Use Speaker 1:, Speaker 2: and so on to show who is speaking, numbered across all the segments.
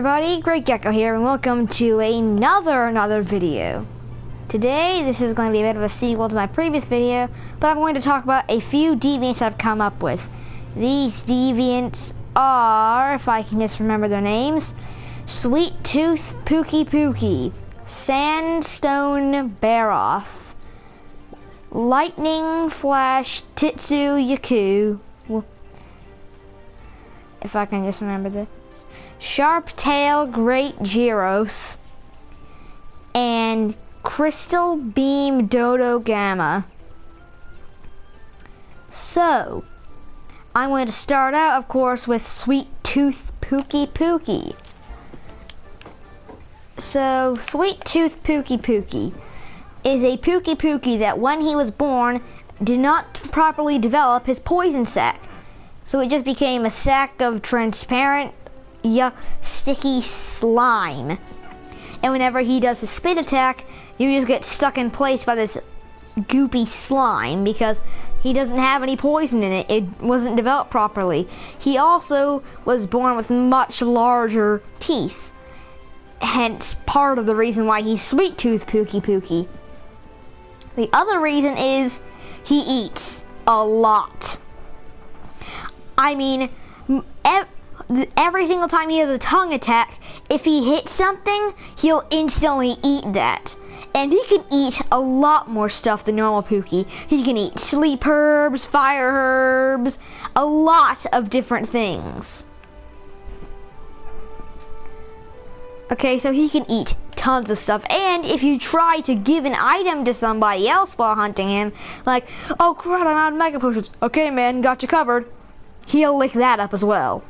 Speaker 1: everybody, Great Gecko here, and welcome to another video. Today, this is going to be a bit of a sequel to my previous video, but I'm going to talk about a few deviants I've come up with. These deviants are, if I can just remember their names, Sweet Tooth Pooky, Sandstone Baroth, Lightning Flash Titsu Yaku, if I can just remember this, Sharp Tail Great Gyros, and Crystal Beam Dodo Gamma. So, I'm going to start out, of course, with Sweet Tooth Pooky. So, Sweet Tooth Pooky is a Pooky that when he was born did not properly develop his poison sac. So it just became a sack of transparent, sticky slime. And whenever he does his spit attack, you just get stuck in place by this goopy slime because he doesn't have any poison in it. It wasn't developed properly. He also was born with much larger teeth. Hence, part of the reason why he's Sweet Tooth Pooky. The other reason is he eats a lot. I mean, every single time he has a tongue attack, if he hits something, he'll instantly eat that. And he can eat a lot more stuff than normal Pooky. He can eat sleep herbs, fire herbs, a lot of different things. Okay, so he can eat tons of stuff. And if you try to give an item to somebody else while hunting him, like, oh crap, I'm out of mega potions. Okay, man, got you covered. He'll lick that up as well.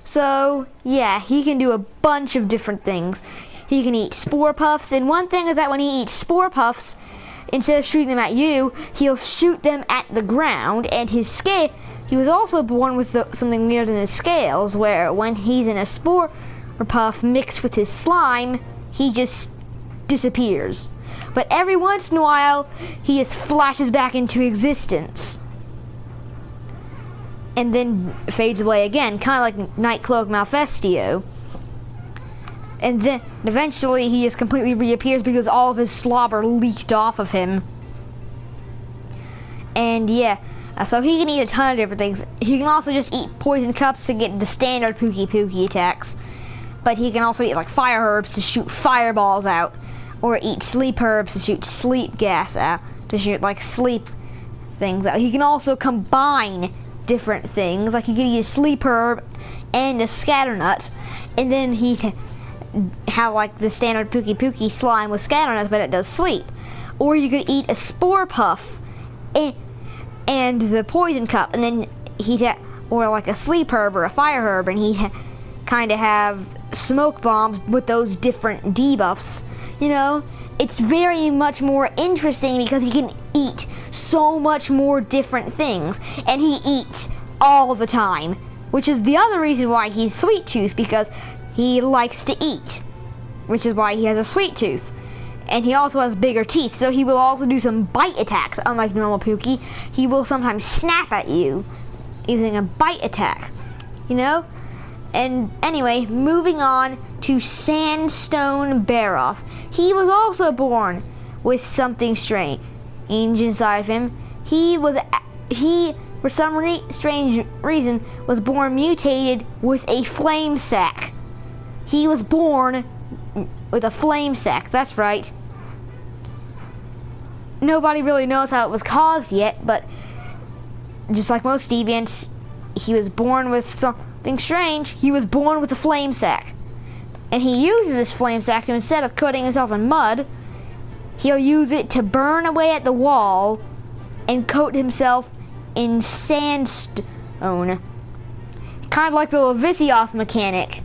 Speaker 1: So, yeah, he can do a bunch of different things. He can eat spore puffs, and one thing is that when he eats spore puffs, instead of shooting them at you, he'll shoot them at the ground, and his scale, he was also born with something weird in his scales, where when he's in a spore puff mixed with his slime, he just disappears. But every once in a while, he just flashes back into existence. And then fades away again, kind of like Nightcloak Malfestio. And then eventually he just completely reappears because all of his slobber leaked off of him. And yeah, so he can eat a ton of different things. He can also just eat poison cups to get the standard Pooky attacks. But he can also eat like fire herbs to shoot fireballs out. Or eat sleep herbs to shoot sleep gas out. To shoot like sleep things out. He can also combine different things, like he could eat a sleep herb and a scatternut, and then he can have like the standard Pooky slime with scatternuts, but it does sleep. Or you could eat a spore puff and the poison cup, and then or like a sleep herb or a fire herb, and he kind of have smoke bombs with those different debuffs. You know, it's very much more interesting because he can eat so much more different things, and he eats all the time, which is the other reason why he's Sweet Tooth, because he likes to eat, which is why he has a sweet tooth. And he also has bigger teeth, so he will also do some bite attacks. Unlike normal Pooky, he will sometimes snap at you using a bite attack, you know? And anyway, moving on to Sandstone Baroth. He was also born with something strange inside of him. He for some strange reason was born mutated with a flame sac. He was born with a flame sac, that's right. Nobody really knows how it was caused yet, but just like most deviants, he was born with something strange. He was born with a flame sac. And he uses this flame sac to, instead of coating himself in mud, he'll use it to burn away at the wall and coat himself in sandstone. Kind of like the Levisioth mechanic.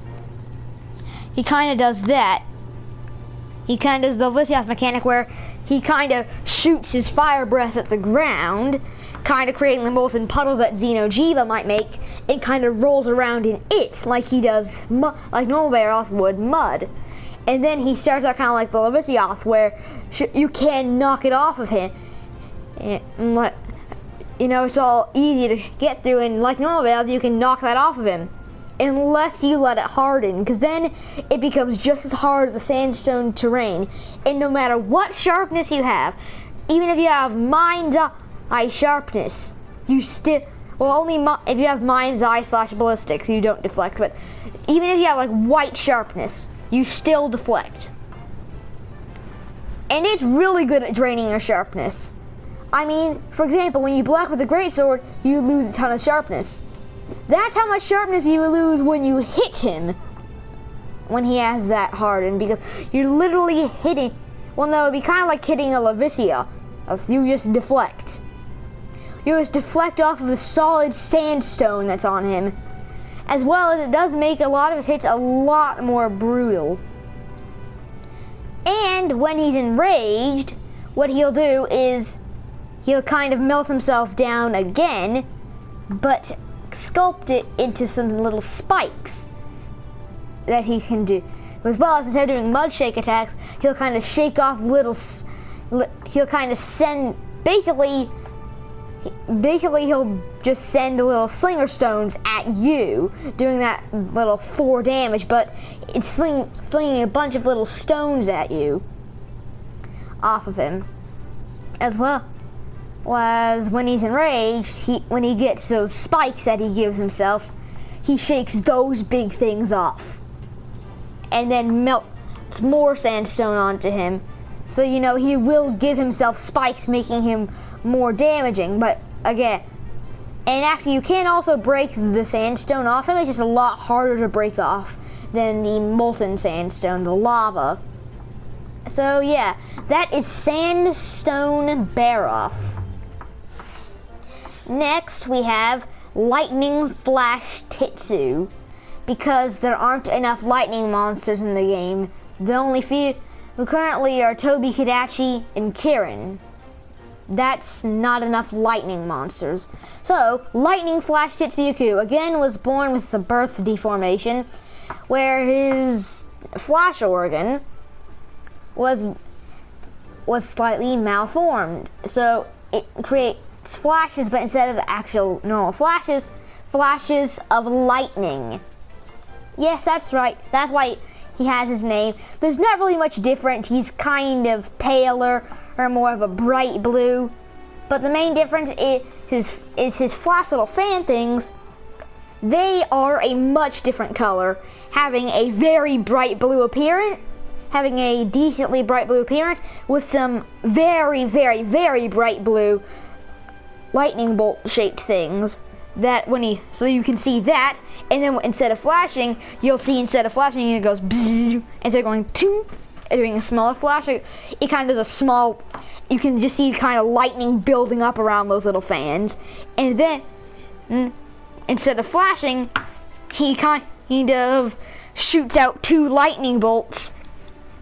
Speaker 1: He kind of does that. He kind of does the Levisioth mechanic where he kind of shoots his fire breath at the ground, kind of creating the molten puddles that Xeno'jiiva might make, and kind of rolls around in it like he does, like normal Baroth would mud. And then he starts out kind of like the Levisioth, where you can knock it off of him. You know, it's all easy to get through, and like normal Baroth, you can knock that off of him. unless you let it harden, because then it becomes just as hard as the sandstone terrain. And no matter what sharpness you have, even if you have mind's eye sharpness, you still, well, only if you have mind's eye / ballistics, you don't deflect, but even if you have like white sharpness, you still deflect. And it's really good at draining your sharpness. I mean, for example, when you block with a greatsword, you lose a ton of sharpness. That's how much sharpness you lose when you hit him, when he has that hardened, because you're literally hitting, well no, it'd be kind of like hitting a Levicia. You just deflect. You just deflect off of the solid sandstone that's on him, as well as it does make a lot of his hits a lot more brutal. And when he's enraged, what he'll do is he'll kind of melt himself down again, but sculpt it into some little spikes that he can do. As well as instead of doing mud shake attacks, he'll kind of shake off little, he'll kind of send, basically he'll just send little slinger stones at you, doing that little 4 damage, but it's flinging a bunch of little stones at you off of him. As well as when he's enraged, when he gets those spikes that he gives himself, he shakes those big things off and then melts more sandstone onto him. So, you know, he will give himself spikes, making him more damaging, but again, and actually you can also break the sandstone off him. It's just a lot harder to break off than the molten sandstone, the lava. So yeah, that is Sandstone Baroth. Next we have Lightning Flash Titsu. Because there aren't enough lightning monsters in the game, the only few who currently are Toby Kadachi and Kirin. That's not enough lightning monsters. So, Lightning Flash Titsuyaku again was born with the birth deformation, where his flash organ was slightly malformed. So it creates flashes, but instead of actual normal flashes, flashes of lightning. Yes, that's right. That's why he has his name. There's not really much different. He's kind of paler or more of a bright blue. But the main difference is his flash little fan things. They are a much different color, having a very bright blue appearance, having a decently bright blue appearance with some very, very, very bright blue lightning bolt shaped things. That so you can see that, and then instead of flashing, you'll see instead of flashing, it goes bzzz, instead of going toom, and doing a smaller flash, it kind of does a small, you can just see kind of lightning building up around those little fans. And then, instead of flashing, he kind of shoots out 2 lightning bolts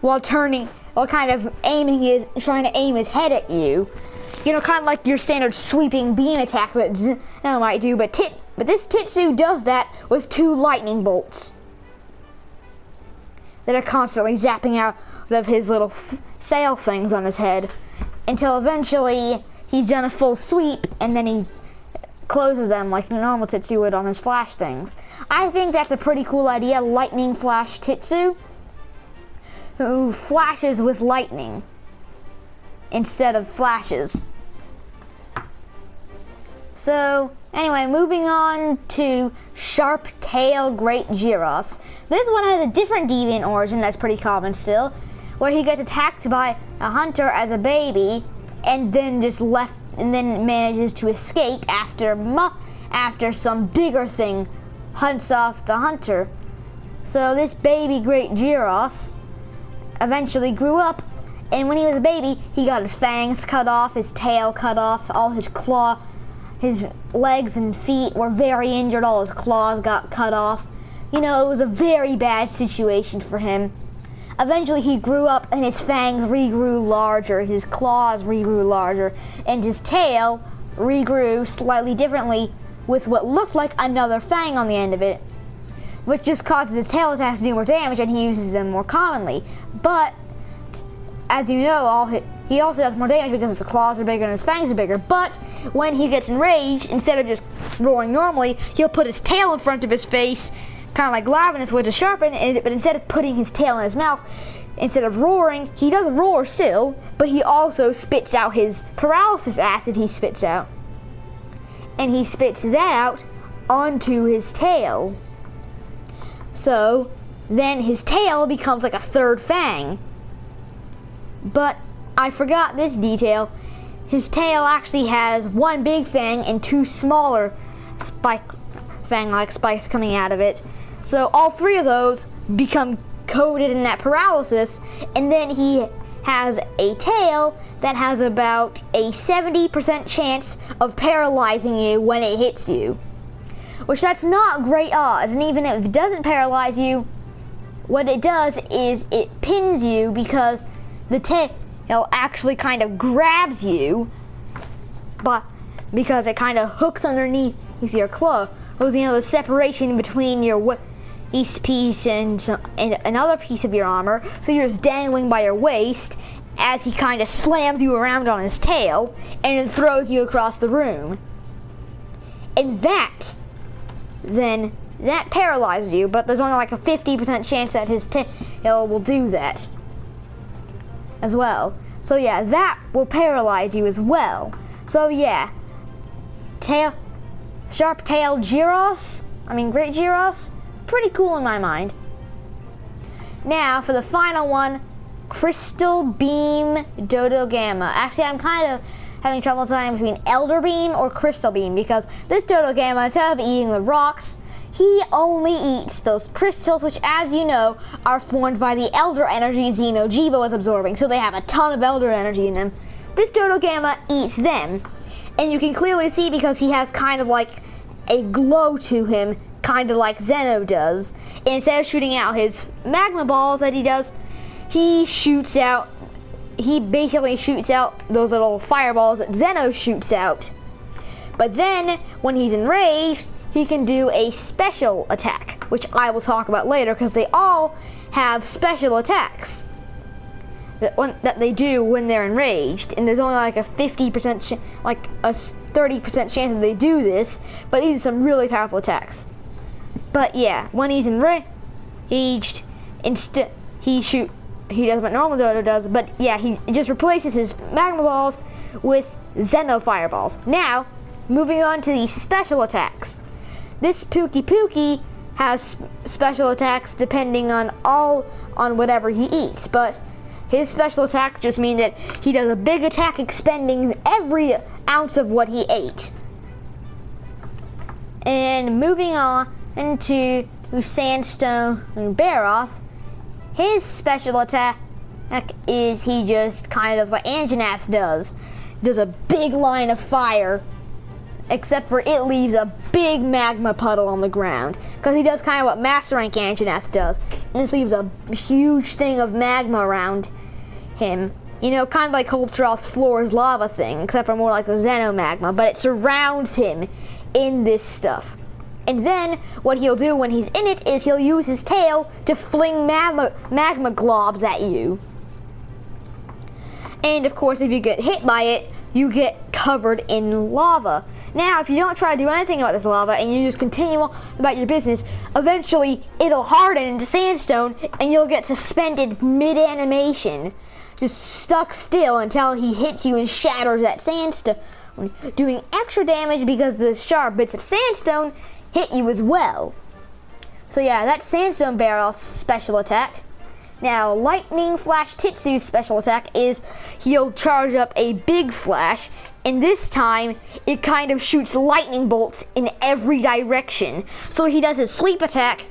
Speaker 1: while kind of trying to aim his head at you. You know, kind of like your standard sweeping beam attack that Zeno might do, but this Titsu does that with 2 lightning bolts that are constantly zapping out of his little sail things on his head, until eventually he's done a full sweep, and then he closes them like normal Titsu would on his flash things. I think that's a pretty cool idea, Lightning Flash Titsu, who flashes with lightning instead of flashes. So, anyway, moving on to Sharp Tail Great Gyros. This one has a different deviant origin that's pretty common still, where he gets attacked by a hunter as a baby, and then manages to escape after some bigger thing hunts off the hunter. So this baby Great Gyros eventually grew up, and when he was a baby, he got his fangs cut off, his tail cut off, all his his legs and feet were very injured, all his claws got cut off. You know, it was a very bad situation for him. Eventually he grew up and his fangs regrew larger, his claws regrew larger, and his tail regrew slightly differently with what looked like another fang on the end of it, which just causes his tail attacks to do more damage, and he uses them more commonly. But as you know, he also does more damage because his claws are bigger and his fangs are bigger. But when he gets enraged, instead of just roaring normally, he'll put his tail in front of his face, kind of like grabbing his wood to sharpen, but instead of putting his tail in his mouth, instead of roaring, he does roar still, but he also spits out his paralysis acid he spits out. And he spits that out onto his tail. So then his tail becomes like a third fang. But I forgot this detail. His tail actually has one big fang and two smaller fang-like spikes coming out of it. So all three of those become coated in that paralysis, and then he has a tail that has about a 70% chance of paralyzing you when it hits you. Which that's not great odds, and even if it doesn't paralyze you, what it does is it pins you because the tail actually kind of grabs you, but because it kind of hooks underneath your claw. Because, you know, the separation between your waist piece and another piece of your armor, so you're just dangling by your waist as he kind of slams you around on his tail and then throws you across the room. And that paralyzes you, but there's only like a 50% chance that his tail will do that as well. So yeah, that will paralyze you as well. So yeah, sharp tail Great Gyros, pretty cool in my mind. Now for the final one, Crystal Beam Dodo Gamma. Actually, I'm kind of having trouble deciding between Elder Beam or Crystal Beam, because this Dodo Gamma, instead of eating the rocks, he only eats those crystals, which, as you know, are formed by the Elder energy Xenojibo is absorbing, so they have a ton of Elder energy in them. This Dodo Gamma eats them, and you can clearly see because he has kind of like a glow to him, kind of like Zeno does. And instead of shooting out his magma balls that he does, he basically shoots out those little fireballs that Zeno shoots out. But then, when he's enraged, he can do a special attack, which I will talk about later, because they all have special attacks that they do when they're enraged, and there's only like a 50%, like a 30% chance that they do this, but these are some really powerful attacks. But yeah, when he's enraged, instead he does what normal Dodo does, but yeah, he just replaces his magma balls with Zeno fireballs. Now, moving on to the special attacks. This Pooky has special attacks depending on whatever he eats, but his special attacks just mean that he does a big attack expending every ounce of what he ate. And moving on into Sandstone Baroth, his special attack is he just kind of does what Anjanath does. Does a big line of fire, except for it leaves a big magma puddle on the ground. Because he does kind of what Master Rank Anjanath does. And this leaves a huge thing of magma around him. You know, kind of like Kultroth's floor's lava thing, except for more like the Zeno magma, but it surrounds him in this stuff. And then, what he'll do when he's in it is he'll use his tail to fling magma globs at you. And of course, if you get hit by it, you get covered in lava. Now, if you don't try to do anything about this lava and you just continue about your business, eventually it'll harden into sandstone and you'll get suspended mid-animation, just stuck still until he hits you and shatters that sandstone, doing extra damage because the sharp bits of sandstone hit you as well. So yeah, that's Sandstone Baroth's special attack. Now, Lightning Flash Titsu's special attack is he'll charge up a big flash, and this time it kind of shoots lightning bolts in every direction. So he does his sweep attack,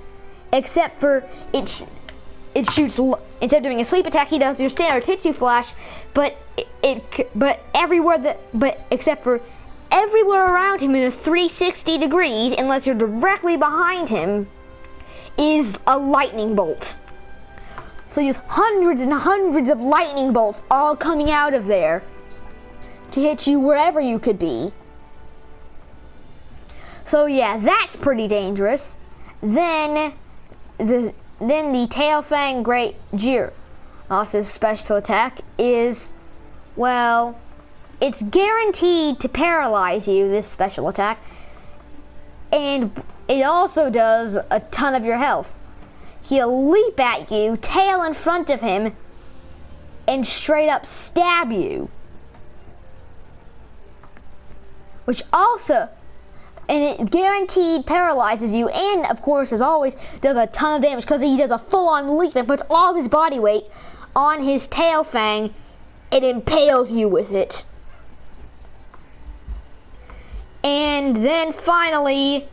Speaker 1: except for it shoots, instead of doing a sweep attack, he does your standard Titsu flash, except for everywhere around him in a 360 degrees, unless you're directly behind him, is a lightning bolt. So just hundreds and hundreds of lightning bolts all coming out of there to hit you wherever you could be. So yeah, that's pretty dangerous. Then the Tailfang Great Gyros' special attack is, well, it's guaranteed to paralyze you, this special attack. And it also does a ton of your health. He'll leap at you, tail in front of him, and straight up stab you. Which also, and it guaranteed paralyzes you, and of course, as always, does a ton of damage because he does a full-on leap and puts all of his body weight on his tail fang and impales you with it. And then finally,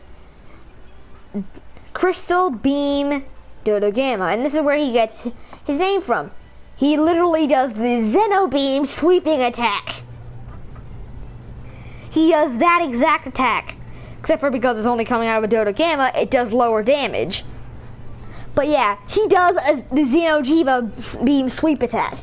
Speaker 1: Crystal Beam Dodo Gamma, and this is where he gets his name from. He literally does the Xeno Beam sweeping attack. He does that exact attack, except for because it's only coming out of a Dodo Gamma, it does lower damage. But yeah, he does the Xeno Beam sweep attack.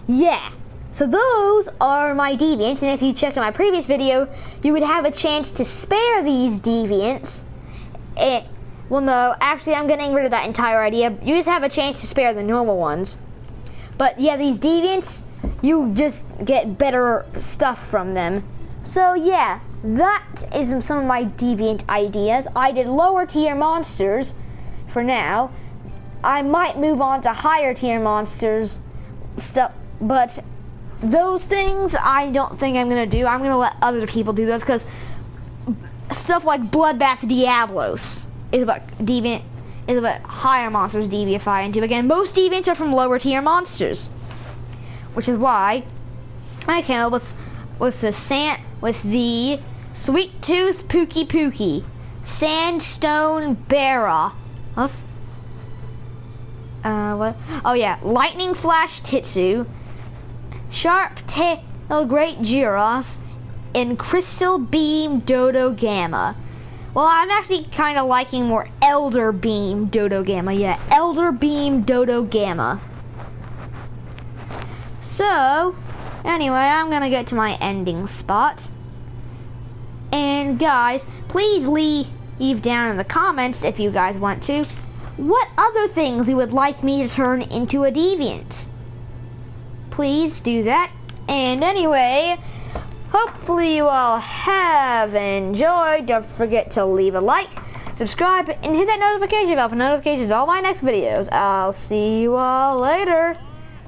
Speaker 1: Yeah. So those are my deviants, and if you checked my previous video, you would have a chance to spare these deviants. Well, no, actually I'm getting rid of that entire idea. You just have a chance to spare the normal ones. But yeah, these deviants, you just get better stuff from them. So yeah, that is some of my deviant ideas. I did lower tier monsters for now. I might move on to higher tier monsters stuff, but those things I don't think I'm gonna do. I'm gonna let other people do those, because stuff like Bloodbath Diablos is about higher monsters deviify into. Again, most deviants are from lower tier monsters, which is why I came up with the Sweet Tooth Pooky, Sandstone Beara. What? Oh yeah, Lightning Flash Titsu, Sharp Tail Great Gyros, and Crystal Beam Dodo Gamma. Well, I'm actually kind of liking more Elder Beam Dodo Gamma. Yeah, Elder Beam Dodo Gamma. So, anyway, I'm gonna get to my ending spot. And guys, please leave down in the comments, if you guys want to, what other things you would like me to turn into a deviant. Please do that. And anyway, hopefully you all have enjoyed. Don't forget to leave a like, subscribe, and hit that notification bell for notifications of all my next videos. I'll see you all later.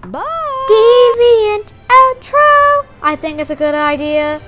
Speaker 1: Bye. Deviant outro. I think it's a good idea.